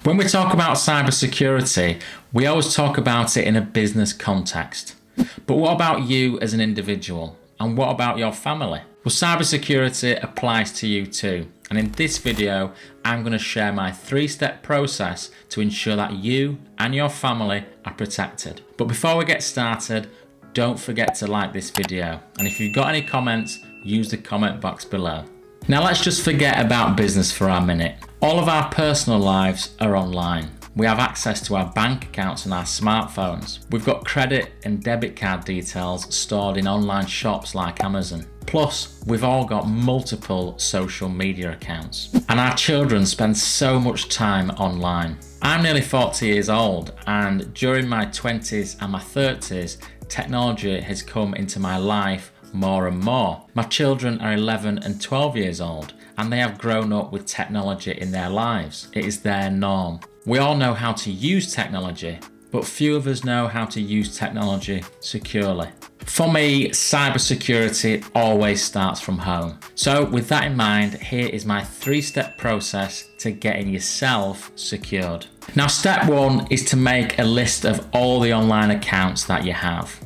When we talk about cybersecurity, we always talk about it in a business context. But what about you as an individual? And what about your family? Well, cybersecurity applies to you too. And in this video, I'm going to share my 3-step process to ensure that you and your family are protected. But before we get started, don't forget to like this video. And if you've got any comments, use the comment box below. Now let's just forget about business for a minute. All of our personal lives are online. We have access to our bank accounts and our smartphones. We've got credit and debit card details stored in online shops like Amazon. Plus, we've all got multiple social media accounts. And our children spend so much time online. I'm nearly 40 years old, and during my 20s and my 30s, technology has come into my life more and more. My children are 11 and 12 years old, and they have grown up with technology in their lives. It is their norm. We all know how to use technology, but few of us know how to use technology securely. For me, cybersecurity always starts from home. So with that in mind, here is my 3-step process to getting yourself secured. Now, step 1 is to make a list of all the online accounts that you have.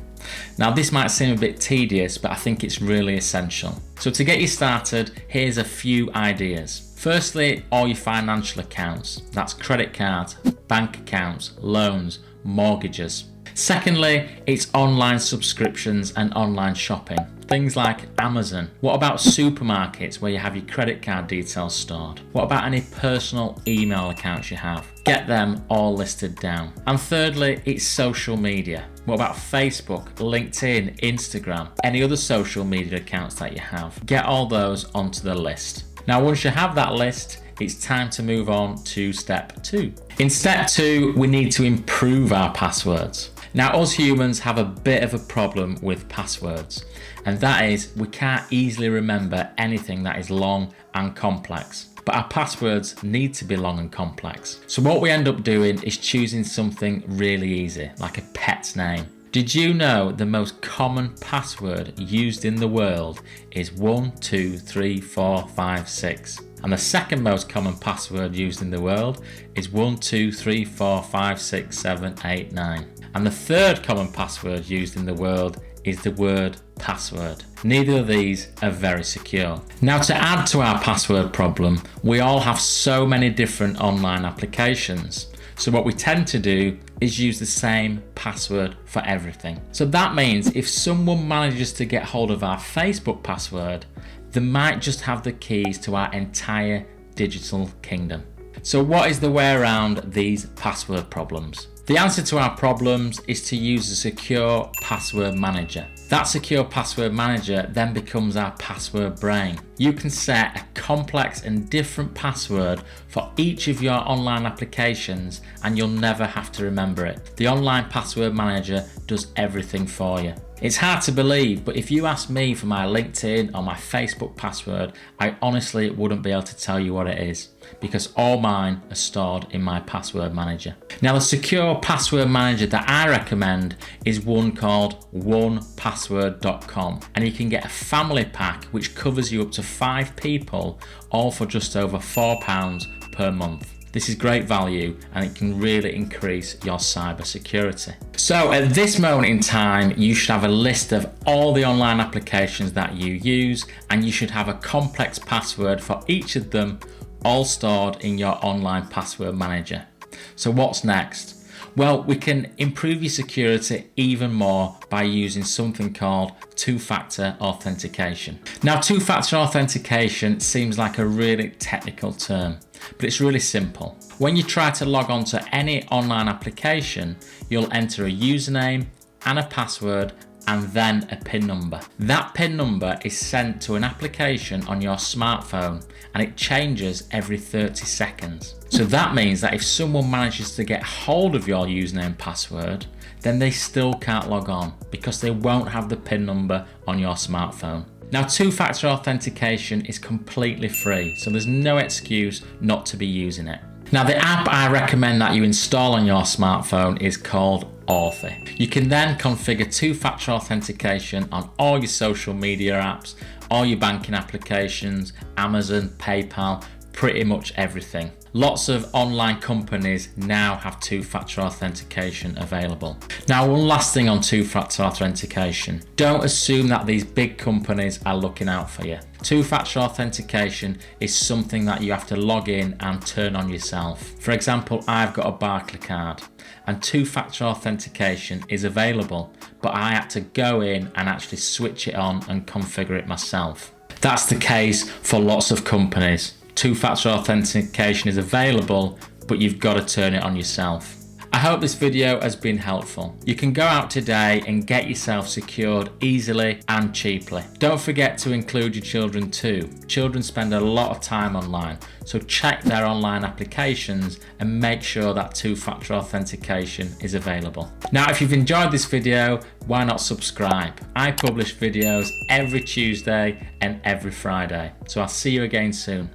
Now, this might seem a bit tedious, but I think it's really essential. So to get you started, here's a few ideas. Firstly, all your financial accounts. That's credit cards, bank accounts, loans, mortgages. Secondly, it's online subscriptions and online shopping. Things like Amazon. What about supermarkets where you have your credit card details stored? What about any personal email accounts you have? Get them all listed down. And thirdly, it's social media. What about Facebook, LinkedIn, Instagram, any other social media accounts that you have? Get all those onto the list. Now, once you have that list, it's time to move on to step 2. In step 2, we need to improve our passwords. Now, us humans have a bit of a problem with passwords, and that is we can't easily remember anything that is long and complex. But our passwords need to be long and complex. So what we end up doing is choosing something really easy, like a pet's name. Did you know the most common password used in the world is 123456? And the second most common password used in the world is 1234567889. And the third common password used in the world is the word password. Neither of these are very secure. Now, to add to our password problem, we all have so many different online applications. So what we tend to do is use the same password for everything. So that means if someone manages to get hold of our Facebook password, they might just have the keys to our entire digital kingdom. So what is the way around these password problems? The answer to our problems is to use a secure password manager. That secure password manager then becomes our password brain. You can set a complex and different password for each of your online applications, and you'll never have to remember it. The online password manager does everything for you. It's hard to believe, but if you ask me for my LinkedIn or my Facebook password, I honestly wouldn't be able to tell you what it is, because all mine are stored in my password manager. Now, the secure password manager that I recommend is one called onepassword.com, and you can get a family pack which covers you up to 5 people, all for just over £4 per month. This is great value, and it can really increase your cyber security. So at this moment in time, you should have a list of all the online applications that you use, and you should have a complex password for each of them, all stored in your online password manager. So what's next? Well, we can improve your security even more by using something called two-factor authentication. Now, two-factor authentication seems like a really technical term, but it's really simple. When you try to log on to any online application, you'll enter a username and a password and then a PIN number. That PIN number is sent to an application on your smartphone, and it changes every 30 seconds. So that means that if someone manages to get hold of your username and password, then they still can't log on because they won't have the PIN number on your smartphone. Now, two-factor authentication is completely free, so there's no excuse not to be using it. Now, the app I recommend that you install on your smartphone is called Authy. You can then configure two-factor authentication on all your social media apps, all your banking applications, Amazon, PayPal, pretty much everything. Lots of online companies now have two-factor authentication available. Now, one last thing on two-factor authentication. Don't assume that these big companies are looking out for you. Two-factor authentication is something that you have to log in and turn on yourself. For example, I've got a Barclays card and two-factor authentication is available, but I had to go in and actually switch it on and configure it myself. That's the case for lots of companies. Two-factor authentication is available, but you've got to turn it on yourself. I hope this video has been helpful. You can go out today and get yourself secured easily and cheaply. Don't forget to include your children too. Children spend a lot of time online, so check their online applications and make sure that two-factor authentication is available. Now, if you've enjoyed this video, why not subscribe? I publish videos every Tuesday and every Friday, so I'll see you again soon.